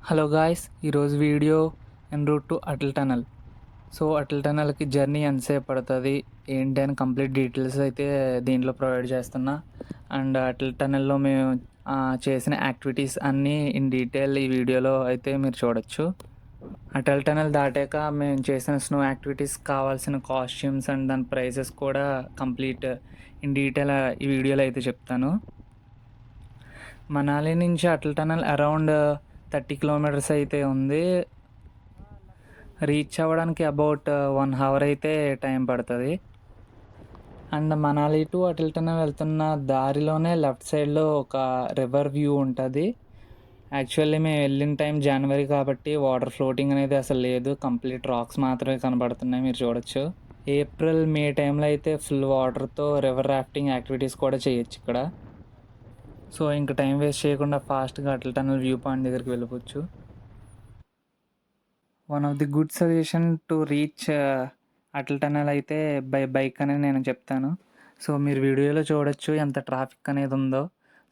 Hello guys, ఈరోజు video en route to Atal tunnel. So Atal టనల్కి journey ఎంతసేపు పడుతుంది ఏంటి అని కంప్లీట్ డీటెయిల్స్ అయితే దీంట్లో ప్రొవైడ్ చేస్తున్నా. అండ్ అటల్ టనల్లో మేము చేసిన యాక్టివిటీస్ అన్నీ ఇన్ డీటెయిల్ ఈ వీడియోలో అయితే మీరు చూడొచ్చు. అటల్ టనల్ దాటాక మేము చేసిన స్నో యాక్టివిటీస్ కావాల్సిన కాస్ట్యూమ్స్ అండ్ దాని ప్రైజెస్ కూడా కంప్లీట్ ఇన్ డీటెయిల్ ఈ వీడియోలో అయితే చెప్తాను. మనాలి నుంచి అటల్ టనల్ అరౌండ్ 30 కిలోమీటర్స్ అయితే ఉంది. రీచ్ అవ్వడానికి అబౌట్ 1 అవర్ అయితే టైం పడుతుంది. And Manali to Atal tunnel వెళ్తున్న దారిలోనే లెఫ్ట్ సైడ్లో ఒక రివర్ వ్యూ ఉంటుంది. యాక్చువల్లీ మేము వెళ్ళిన టైం జనవరి కాబట్టి వాటర్ ఫ్లోటింగ్ అనేది అసలు లేదు, కంప్లీట్ రాక్స్ మాత్రమే కనబడుతున్నాయి, మీరు చూడొచ్చు. ఏప్రిల్ మే టైంలో అయితే ఫుల్ వాటర్తో రివర్ రాఫ్టింగ్ యాక్టివిటీస్ కూడా చేయొచ్చు ఇక్కడ. సో ఇంకా టైం వేస్ట్ చేయకుండా ఫాస్ట్గా అటల్ టనల్ వ్యూ పాయింట్ దగ్గరికి వెళ్ళిపోవచ్చు. One of the good suggestion to reach Atal tunnel అయితే బై బైక్ అనేది నేను చెప్తాను. సో మీరు వీడియోలో చూడొచ్చు ఎంత ట్రాఫిక్ అనేది ఉందో.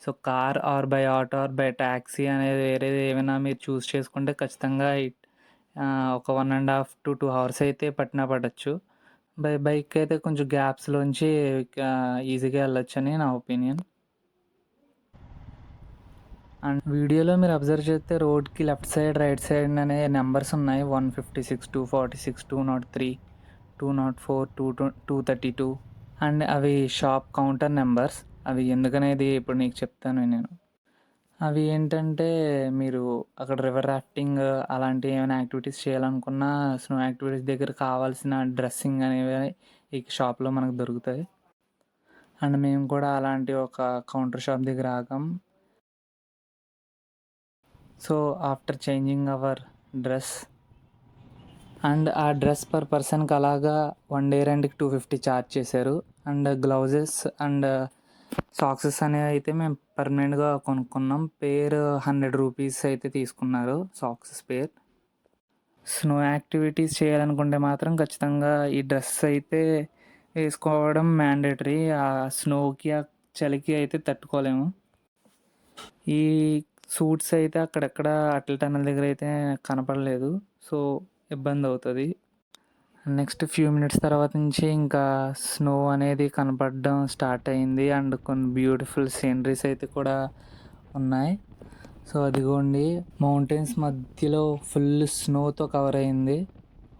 So car or by auto or by taxi అనేది వేరేది ఏమైనా మీరు చూస్ చేసుకుంటే ఖచ్చితంగా ఒక 1.5 to 2 అవర్స్ అయితే పట్టొచ్చు. బై బైక్ అయితే కొంచెం గ్యాప్స్లోంచి ఈజీగా వెళ్ళొచ్చు అని నా ఒపీనియన్. అండ్ వీడియోలో మీరు అబ్జర్వ్ చేస్తే రోడ్కి లెఫ్ట్ సైడ్ రైట్ సైడ్ అనే నెంబర్స్ ఉన్నాయి. 156, 246, 203, 204, 232. అండ్ అవి షాప్ కౌంటర్ నెంబర్స్. అవి ఎందుకనేది ఇప్పుడు నీకు చెప్తాను నేను. అవి ఏంటంటే మీరు అక్కడ రివర్ రాఫ్టింగ్ అలాంటి ఏమైనా యాక్టివిటీస్ చేయాలనుకున్నా స్నో యాక్టివిటీస్ దగ్గర కావాల్సిన డ్రెస్సింగ్ అనేవి ఈ షాప్లో మనకు దొరుకుతాయి. అండ్ మేము కూడా అలాంటి ఒక కౌంటర్ షాప్ దగ్గర ఆగాం. So after changing our dress and ఆ డ్రెస్ పర్ పర్సన్కి అలాగా 1 డే రెంట్కి 250 ఛార్జ్ చేశారు. అండ్ గ్లౌజెస్ అండ్ సాక్సెస్ అనేవి అయితే మేము పర్మనెంట్గా కొనుక్కున్నాం. పేర్ 100 రూపీస్ అయితే తీసుకున్నారు సాక్సెస్ పేర్. స్నో యాక్టివిటీస్ చేయాలనుకుంటే మాత్రం ఖచ్చితంగా ఈ డ్రెస్ అయితే వేసుకోవడం మ్యాండేటరీ. ఆ స్నోకి ఆ చలికి అయితే తట్టుకోలేము. ఈ సూట్స్ అయితే అక్కడెక్కడ అటల్ టనల్ దగ్గర అయితే కనపడలేదు, సో ఇబ్బంది అవుతుంది. నెక్స్ట్ ఫ్యూ మినిట్స్ తర్వాత నుంచి ఇంకా స్నో అనేది కనపడడం స్టార్ట్ అయింది. అండ్ కొన్ని బ్యూటిఫుల్ సీనరీస్ అయితే కూడా ఉన్నాయి. సో అదిగోండి మౌంటైన్స్ మధ్యలో ఫుల్ స్నోతో కవర్ అయింది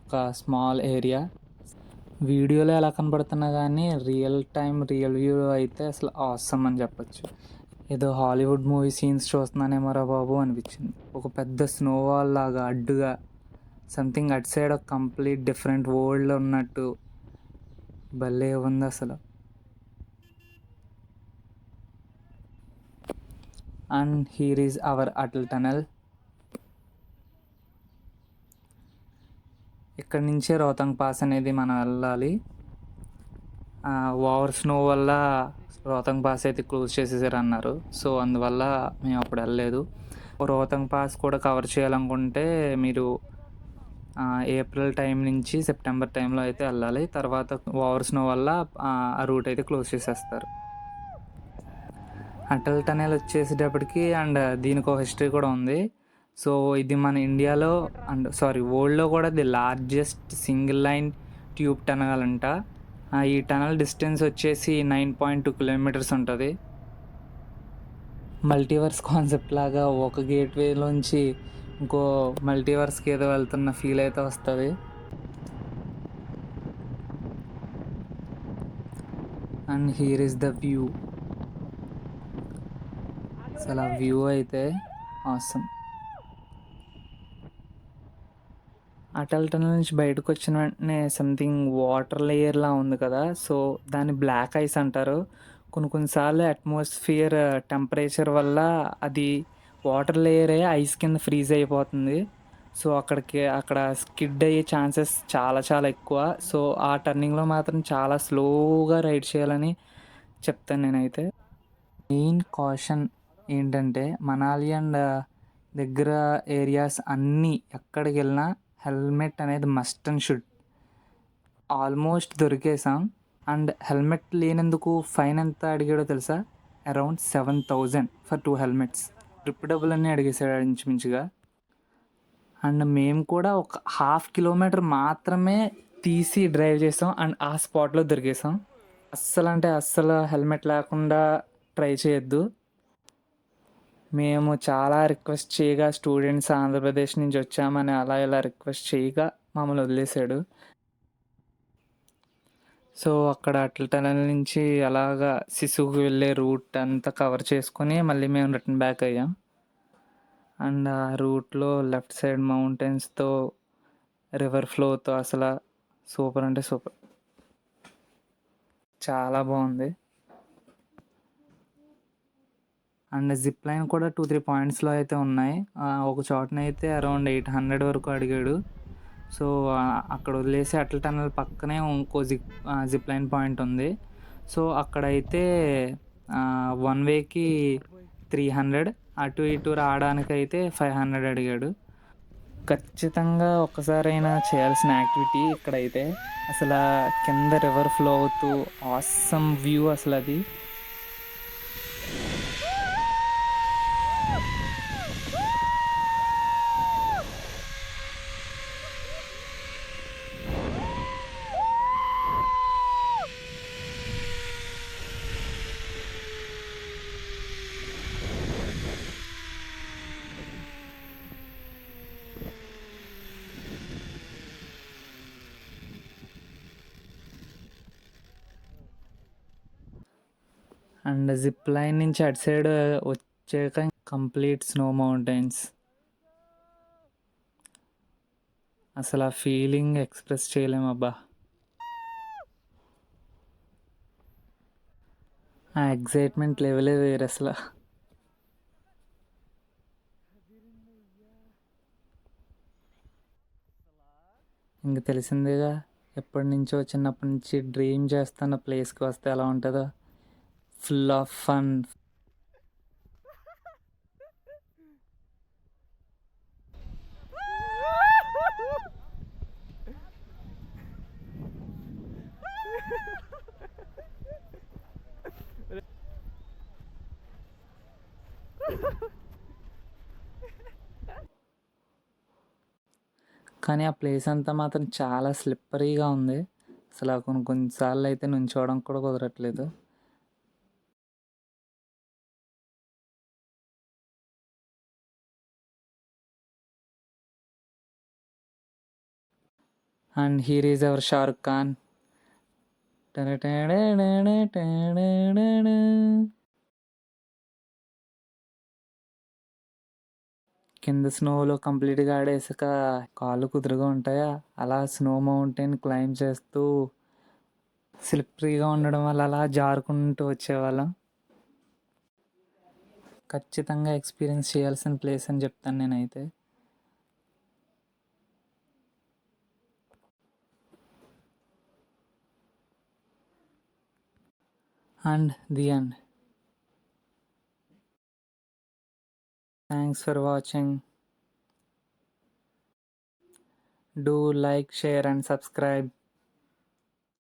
ఒక స్మాల్ ఏరియా. వీడియోలో ఎలా కనపడుతున్నా కానీ రియల్ వ్యూ అయితే అసలు ఆసమ్ అని చెప్పొచ్చు. ఏదో హాలీవుడ్ మూవీ సీన్స్ చూస్తున్నానేమోరా బాబు అనిపించింది. ఒక పెద్ద స్నో వాల్ లాగా అడ్డుగా సంథింగ్ అట్ సైడ్ ఒక కంప్లీట్ డిఫరెంట్ వరల్డ్లో ఉన్నట్టు భలే ఉంది అసలు. And here is our Atal tunnel. ఇక్కడి నుంచే రోహతాంగ్ పాస్ అనేది మనం వెళ్ళాలి. ఓవర్ స్నో వల్ల రోహతాంగ్ పాస్ అయితే క్లోజ్ చేసేసారు అన్నారు. సో అందువల్ల మేము అప్పుడు వెళ్ళలేదు. రోహతాంగ్ పాస్ కూడా కవర్ చేయాలనుకుంటే మీరు ఏప్రిల్ టైం నుంచి సెప్టెంబర్ టైంలో అయితే వెళ్ళాలి. తర్వాత ఓవర్ స్నో వల్ల ఆ రూట్ అయితే క్లోజ్ చేసేస్తారు. అటల్ టనెల్ వచ్చేసేటప్పటికి అండ్ దీనికి ఒక హిస్టరీ కూడా ఉంది. సో ఇది మన ఇండియాలో వరల్డ్లో కూడా the largest single line tube tunnel అంట. ఈ టనల్ డిస్టెన్స్ వచ్చేసి 9.2 కిలోమీటర్స్ ఉంటుంది. మల్టీవర్స్ కాన్సెప్ట్ లాగా ఒక గేట్వేలోంచి ఇంకో మల్టీవర్స్కి ఏదో వెళ్తున్న ఫీల్ అయితే వస్తుంది. And here is the view. అసలు ఆ వ్యూ అయితే ఆసమ్. అటల్ టనల్ నుంచి బయటకు వచ్చిన వెంటనే సంథింగ్ వాటర్ లేయర్లా ఉంది కదా, సో దాన్ని బ్లాక్ ఐస్ అంటారు. కొన్నిసార్లు అట్మాస్ఫియర్ టెంపరేచర్ వల్ల అది వాటర్ లేయరే ఐస్ కింద ఫ్రీజ్ అయిపోతుంది. సో అక్కడ స్కిడ్ అయ్యే ఛాన్సెస్ చాలా చాలా ఎక్కువ. సో ఆ టర్నింగ్లో మాత్రం చాలా స్లోగా రైడ్ చేయాలని చెప్తాను నేనైతే. మెయిన్ కాషన్ ఏంటంటే మనాలి అండ్ దగ్గర ఏరియాస్ అన్నీ ఎక్కడికి వెళ్ళినా హెల్మెట్ అనేది మస్ట్ అండ్ షుడ్. ఆల్మోస్ట్ దొరికేసాం. అండ్ హెల్మెట్ లేనందుకు ఫైన్ ఎంత అడిగాడో తెలుసా? Around 7,000 for 2 helmets. ట్రిప్ డబ్బులన్నీ అడిగేసాడు ఇంచుమించుగా. అండ్ మేము కూడా ఒక హాఫ్ కిలోమీటర్ మాత్రమే తీసి డ్రైవ్ చేసాం అండ్ ఆ స్పాట్లో దొరికేసాం. అస్సలు అంటే అస్సలు హెల్మెట్ లేకుండా ట్రై చేయొద్దు. మేము చాలా రిక్వెస్ట్ చేయగా స్టూడెంట్స్ ఆంధ్రప్రదేశ్ నుంచి వచ్చామని అలా ఇలా రిక్వెస్ట్ చేయగా మమ్మల్ని వదిలేశాడు. సో అక్కడ అట్ల టనల్ నుంచి అలాగా శిశువుకి వెళ్ళే రూట్ అంతా కవర్ చేసుకొని మళ్ళీ మేము రిటర్న్ బ్యాక్ అయ్యాం. అండ్ ఆ రూట్లో లెఫ్ట్ సైడ్ మౌంటైన్స్తో రివర్ ఫ్లోతో అసలు సూపర్ అంటే సూపర్, చాలా బాగుంది. అండ్ జిప్ లైన్ కూడా 2-3 పాయింట్స్లో అయితే ఉన్నాయి. ఒక చోటనైతే అరౌండ్ 800 వరకు అడిగాడు. సో అక్కడ వదిలేసి అట్ల టనల్ పక్కనే ఇంకో జిప్ లైన్ పాయింట్ ఉంది. సో అక్కడైతే వన్ వేకి 300, అటు ఇటు రావడానికైతే 500 అడిగాడు. ఖచ్చితంగా ఒక్కసారైనా చేయాల్సిన యాక్టివిటీ ఇక్కడైతే. అసలు కింద రివర్ ఫ్లో అవుతూ ఆసమ్ వ్యూ అసలు అది. అండ్ జిప్ లైన్ నుంచి అటు సైడ్ వచ్చాక కంప్లీట్ స్నో మౌంటైన్స్. అసలు ఆ ఫీలింగ్ ఎక్స్ప్రెస్ చేయలేమబ్బా. ఆ ఎగ్జైట్మెంట్ లెవెలే వేరు అసలు. ఇంక తెలిసిందేగా, ఎప్పటి నుంచో చిన్నప్పటి నుంచి డ్రీమ్ చేస్తున్న ప్లేస్కి వస్తే ఎలా ఉంటుందో. Full of fun. కానీ ఆ ప్లేస్ అంతా మాత్రం చాలా స్లిప్పరీగా ఉంది. అసలు కొన్నిసార్లు అయితే నుంచోవడం కూడా కుదరట్లేదు. And here is our Shahrukh Khan. కింద స్నోలో కంప్లీట్గా ఆడేసాక కాళ్ళు కుదురుగా ఉంటాయా, అలా స్నో మౌంటైన్ క్లైంబ్ చేస్తూ స్లిప్పరీగా ఉండడం వల్ల అలా జారుకుంటూ వచ్చేవాళ్ళం. ఖచ్చితంగా ఎక్స్పీరియన్స్ చేయాల్సిన ప్లేస్ అని చెప్తాను నేనైతే. And the end. Thanks for watching. Do like, share and subscribe.